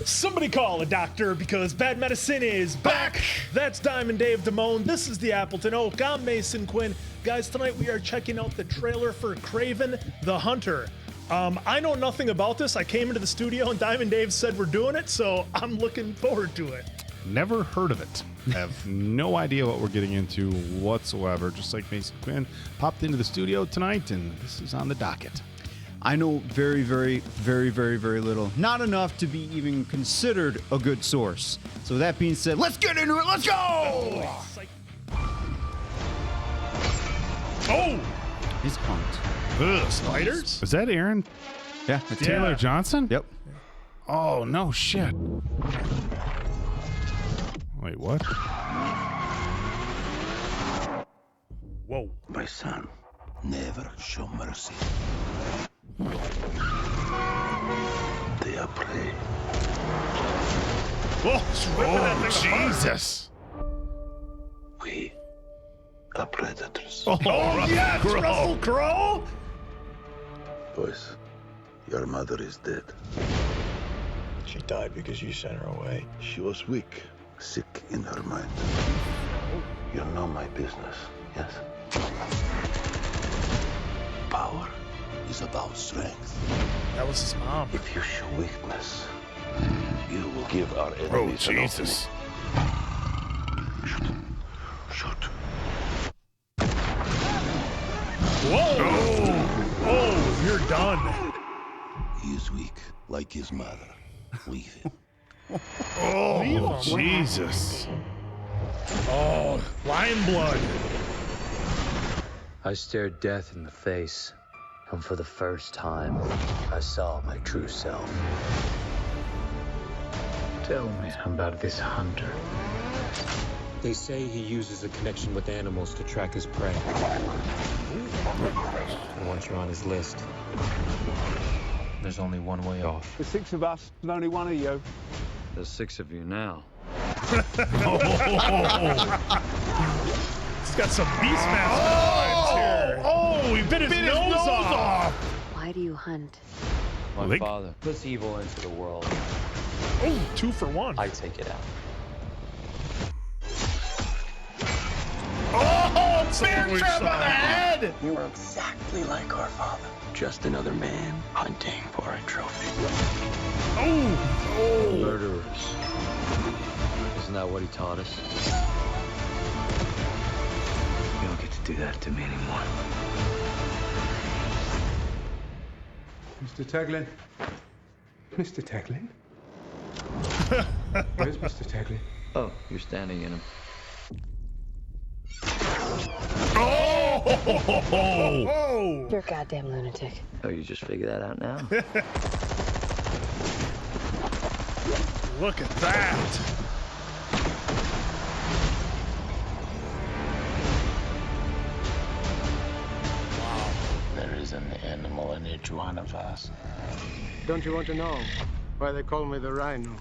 Somebody call a doctor because bad medicine is back. That's Diamond Dave Damone. This is the Appleton Oak. I'm Mason Quinn. Guys, tonight we are checking out the trailer for Kraven the Hunter. I know nothing about this. I came into the studio and Diamond Dave said we're doing it, so I'm looking forward to it. Never heard of it. Have no idea what we're getting into whatsoever. Just like Mason Quinn popped into the studio tonight, and this is on the docket. I know very little. Not enough to be even considered a good source. So with that being said, let's get into it. Let's go! Oh! He's pumped. Ugh, spiders? Is that Aaron? Yeah. Taylor Johnson? Yep. Oh, no shit. Wait, what? Whoa. My son, never show mercy. They are prey. Whoa, it's ripping that thing apart. Jesus. We are predators. Oh, yes, Russell Crowe! Boys, your mother is dead. She died because you sent her away. She was weak, sick in her mind. You know my business, yes? Power is about strength. That was his mom. If you show weakness, you will give our enemies an Jesus. opening. Shoot. Whoa! Oh, you're done. He is weak, like his mother. Leave him. Oh, Jesus. Oh, lion blood. I stared death in the face, and for the first time, I saw my true self. Tell me about this hunter. They say he uses a connection with animals to track his prey. And once you're on his list, there's only one way off. There's 6 of us, and only one of you. There's 6 of you now. He's got some Beastmaster vibes here. Oh, he bit his nose off. Why do you hunt? My father puts evil into the world. Oh, 2 for 1. I take it out. Oh, bear trap on the head! You are exactly like our father. Just another man hunting for a trophy. Oh! Murderers. Isn't that what he taught us? You don't get to do that to me anymore. Mr. Taglin. Mr. Taglin? Where's Mr. Taglin? Oh, you're standing in him. Oh! You're a goddamn lunatic. Oh, you just figured that out now? Look at that. There is an animal in each one of us. Don't you want to know why they call me the Rhino?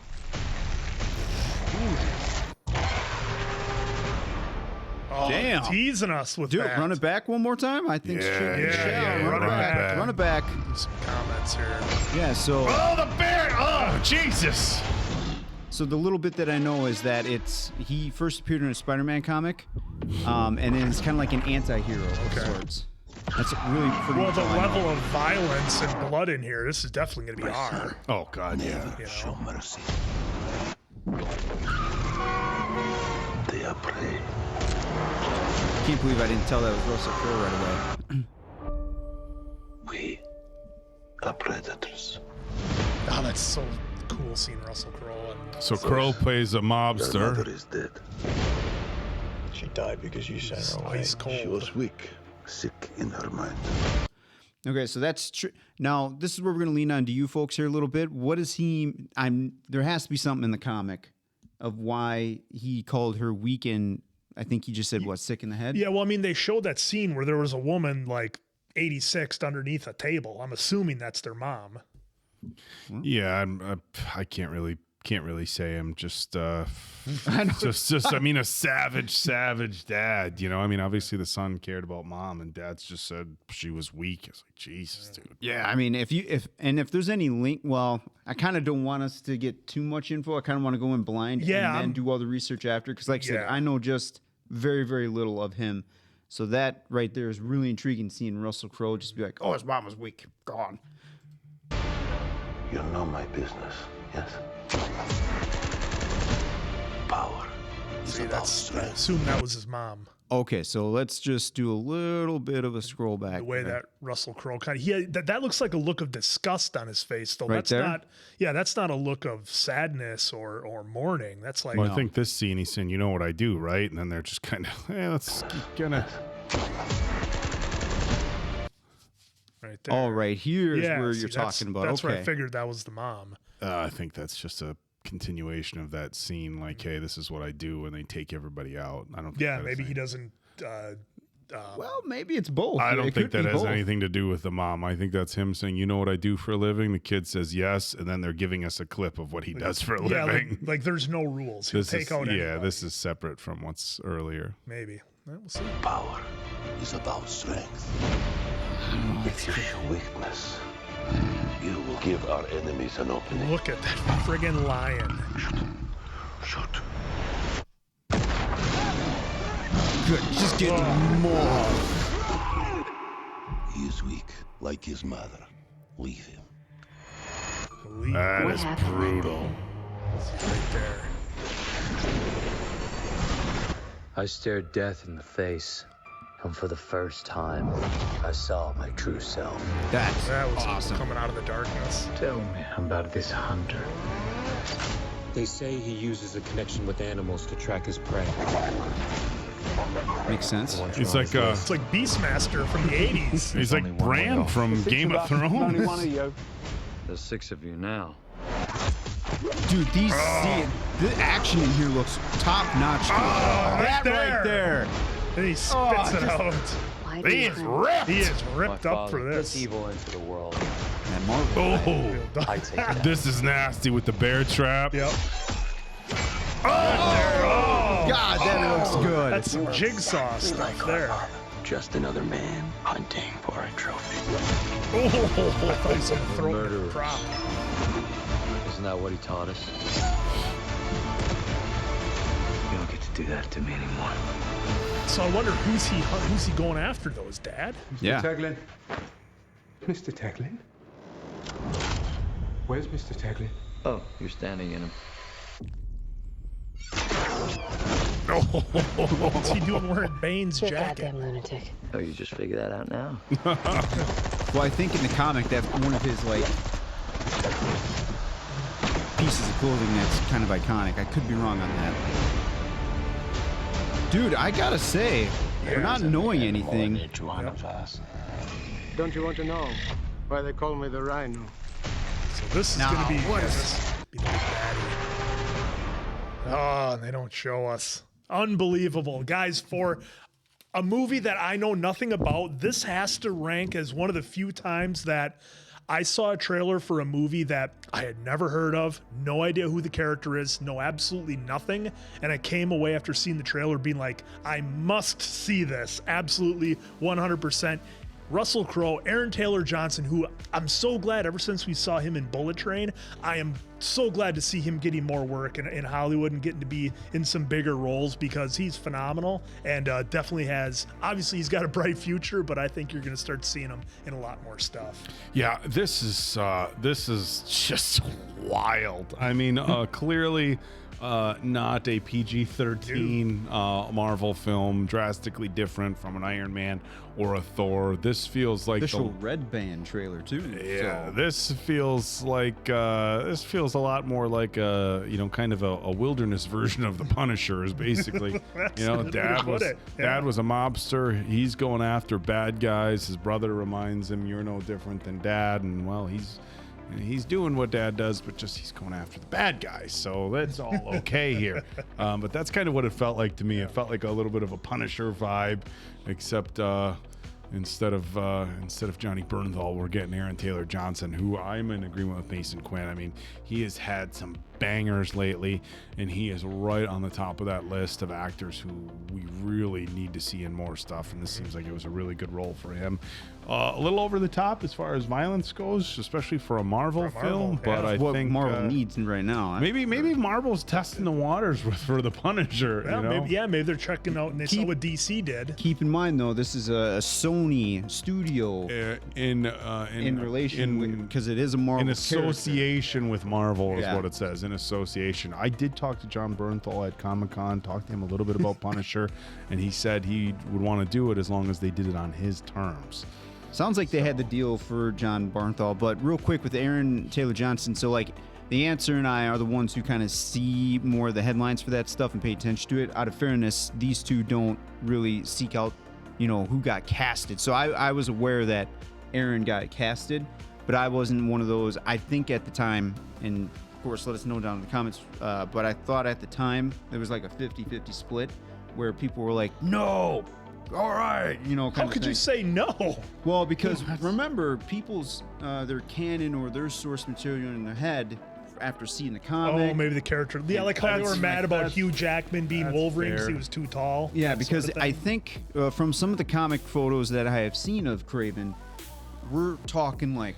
Oh, Damn. teasing us with Dude, that. run it back one more time. I think run it back. Run it back. Some comments here. Yeah, so Oh, the bear! Oh, Jesus. so the little bit that I know is that he first appeared in a Spider-Man comic, and then it's kind of like an anti-hero of sorts. That's really pretty Well, much the all I know. level of violence and blood in here, this is definitely going to be R. Oh, God, yeah. Never show mercy. They are prey. Can't believe I didn't tell that was Russell Crowe right away. We are predators. Oh, that's so cool seeing Russell Crowe. And So Crow plays a Your mother mobster. is dead. She died because you sent her away. ice She cold. was weak, sick in her mind. Okay, so that's true. Now, this is where we're going to lean on to you folks here a little bit. What is he? There has to be something in the comic of why he called her weak and I think he just said, what, sick in the head? Yeah, well, I mean, they showed that scene where there was a woman like 86'd underneath a table. I'm assuming that's their mom. Yeah, I can't really can't really say I'm just I mean, a savage dad, you know. I mean, obviously the son cared about mom, and dad's just said she was weak. It's like, Jesus, dude. Yeah, I mean, if there's any link, well, I kind of don't want us to get too much info. I kind of want to go in blind and then do all the research after, because, like I said, I know just very, very little of him. So that right there is really intriguing, seeing Russell Crowe just be like, "Oh, his mom was weak, gone." You know my business, yes? Power is about I strength. assume that was his mom. Okay, so let's just do a little bit of a scroll back. The way that Russell Crowe that looks like a look of disgust on his face, though. Right That's there? not. Yeah, that's not a look of sadness or mourning. That's like. Well, I think this scene he's saying, "You know what I do, right?" And then they're just kind of, let's gonna. Right there. All right, here's where see, you're talking about. That's okay. where I figured that was the mom. I think that's just a continuation of that scene. Like, hey, this is what I do when they take everybody out. I don't. Think Yeah, that maybe is he doesn't. Well, maybe it's both. I don't It think could that be has both. anything to do with the mom. I think that's him saying, "You know what I do for a living?" The kid says yes, and then they're giving us a clip of what he does for a living. Like there's no rules. He'll take out anybody. This is separate from what's earlier. Maybe. Well, we'll see. Power is about strength. If you show weakness, you will give our enemies an opening. Look at that friggin' lion. Shoot. Good. Just get more. He is weak, like his mother. Leave him. That What is happened? brutal. Right there. I stared death in the face, and for the first time, I saw my true self. That was awesome. coming out of the darkness. Tell me about this hunter. They say he uses a connection with animals to track his prey. Makes sense. It's like It's like Beastmaster from the 80s. he's like Bran from Game of Thrones. There's 6 of you now. Dude, the action in here looks top notch. right right there. And he spits it out. Why do He you is hunt? ripped. He is My ripped up father for put this. evil into the world. And Marvel. Oh, I take it. this is nasty with the bear trap. Yep. God, that looks good. That's some jigsaw stuff there. Just another man hunting for a trophy. Oh, I thought he was going to throw it in the Murderers. prop. Isn't that what he taught us? You don't get to do that to me anymore. So I wonder who's he going after though? His dad? Yeah. Taglin. Mr. Taglin? Where's Mr. Taglin? Oh, you're standing in him. What's he doing wearing Bane's You're a jacket? goddamn lunatic. Oh, you just figured that out now? Well, I think in the comic that's one of his like pieces of clothing that's kind of iconic. I could be wrong on that. Dude, I gotta say, for not knowing anything, Don't you want to know why they call me the Rhino? So this is Now, going to be, what is- this is be the big baddie. Oh, they don't show us. Unbelievable. Guys, for a movie that I know nothing about, this has to rank as one of the few times that I saw a trailer for a movie that I had never heard of, no idea who the character is, know absolutely nothing, and I came away after seeing the trailer being like, I must see this, absolutely 100%. Russell Crowe, Aaron Taylor Johnson, who I'm so glad ever since we saw him in Bullet Train, I am so glad to see him getting more work in Hollywood and getting to be in some bigger roles because he's phenomenal and definitely has, obviously he's got a bright future, but I think you're going to start seeing him in a lot more stuff. Yeah, this is just wild. I mean, clearly not a PG-13 Marvel film, drastically different from an Iron Man or a Thor. This feels like official Red Band trailer too. Yeah, so. this feels a lot more like kind of a wilderness version of the Punisher. Is basically, Dad was a mobster. He's going after bad guys. His brother reminds him, "You're no different than Dad," and well, he's doing what Dad does, but just he's going after the bad guys. So that's all okay here. But that's kind of what it felt like to me. It felt like a little bit of a Punisher vibe, except instead of Johnny Bernthal, we're getting Aaron Taylor Johnson, who I'm in agreement with Mason Quinn. I mean, he has had some bangers lately, and he is right on the top of that list of actors who we really need to see in more stuff, and this seems like it was a really good role for him. A little over the top as far as violence goes, especially for a Marvel film, but I think Marvel needs right now. Maybe Marvel's testing the waters for the Punisher. Well, you know? maybe they're checking out and they saw what DC did. Keep in mind though, this is a Sony studio in relation because it is a Marvel in association with Marvel is Yeah. what it says. In association. I did talk to John Bernthal at Comic-Con, talked to him a little bit about Punisher, and he said he would want to do it as long as they did it on his terms. Sounds like they had the deal for John Bernthal, but real quick with Aaron Taylor Johnson. So like the Answer and I are the ones who kind of see more of the headlines for that stuff and pay attention to it. Out of fairness, these two don't really seek out, who got casted. So I was aware that Aaron got casted, but I wasn't one of those. I think at the time, and of course let us know down in the comments, but I thought at the time there was like a 50-50 split where people were like, no, all right, How could you say no? Well, because remember, people's their canon or their source material in their head after seeing the comic. Oh, maybe the character. Yeah, like how they were mad about Hugh Jackman being Wolverine because he was too tall. Yeah, because I think from some of the comic photos that I have seen of Kraven, we're talking like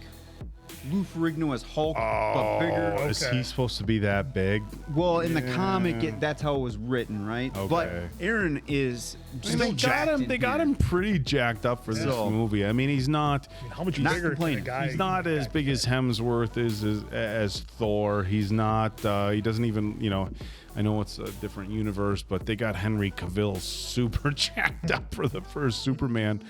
Lou Ferrigno as Hulk, but bigger. Is he supposed to be that big? Well, in the comic, that's how it was written, right? Okay. But Aaron is They got him pretty jacked up for this movie. I mean, he's not. How much Not bigger can a complaining. guy? He's not as big as Hemsworth is as Thor. He's not. He doesn't even. I know it's a different universe, but they got Henry Cavill super jacked up for the first Superman.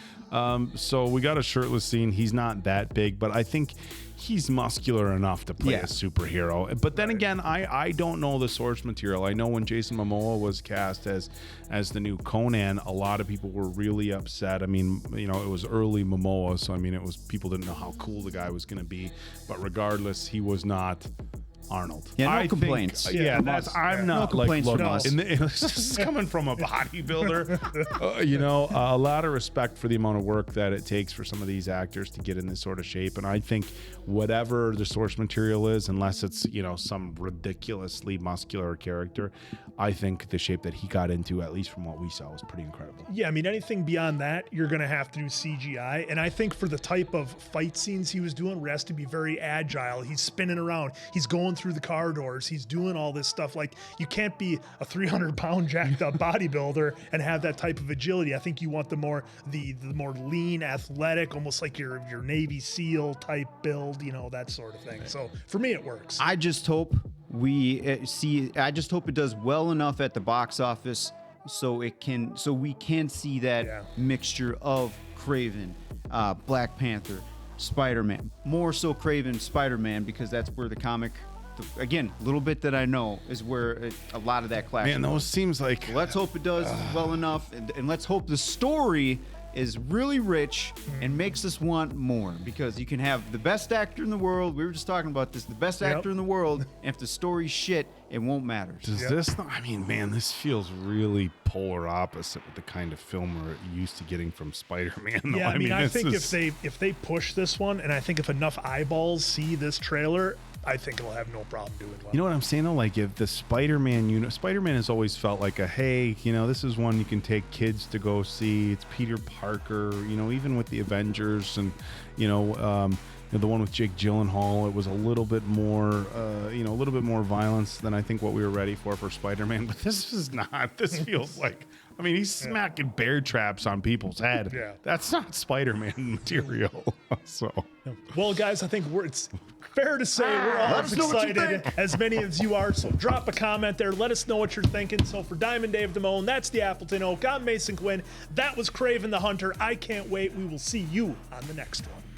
So we got a shirtless scene. He's not that big, but I think he's muscular enough to play a superhero. But then again, I don't know the source material. I know when Jason Momoa was cast as the new Conan, a lot of people were really upset. I mean, it was early Momoa, so I mean, people didn't know how cool the guy was going to be. But regardless, he was not Arnold. Yeah, no complaints. I'm not no complaints like from us. this is coming from a bodybuilder. A lot of respect for the amount of work that it takes for some of these actors to get in this sort of shape, and I think whatever the source material is, unless it's some ridiculously muscular character, I think the shape that he got into, at least from what we saw, was pretty incredible. Yeah, I mean, anything beyond that, you're going to have to do CGI. And I think for the type of fight scenes he was doing, where he has to be very agile, he's spinning around, he's going through the corridors, he's doing all this stuff. Like, you can't be a 300-pound jacked up bodybuilder and have that type of agility. I think you want the more lean, athletic, almost like your Navy SEAL type build, that sort of thing. So for me, it works. I just hope I just hope it does well enough at the box office so we can see that mixture of Kraven, Black Panther, Spider-Man, more so Kraven, Spider-Man, because that's where the comic, again, a little bit that I know is where a lot of that clash. Man, those seems like. Let's hope it does well enough, and let's hope the story is really rich and makes us want more, because you can have the best actor in the world. We were just talking about this, the best actor in the world, and if the story's shit, it won't matter. Does this? I mean, man, this feels really polar opposite with the kind of film we're used to getting from Spider-Man. Though. Yeah, I mean, I think if they push this one, and I think if enough eyeballs see this trailer, I think it'll have no problem doing well. You know what I'm saying though? Like, if the Spider-Man has always felt like this is one you can take kids to go see. It's Peter Parker, even with the Avengers and, the one with Jake Gyllenhaal, it was a little bit more, violence than I think what we were ready for Spider-Man. But this is not. This feels like, he's smacking bear traps on people's head. Yeah. That's not Spider-Man material. So, well, guys, I think it's fair to say we're all as excited as many as you are. So drop a comment there. Let us know what you're thinking. So for Diamond Dave Damone, that's the Appleton Oak. I'm Mason Quinn. That was Kraven the Hunter. I can't wait. We will see you on the next one.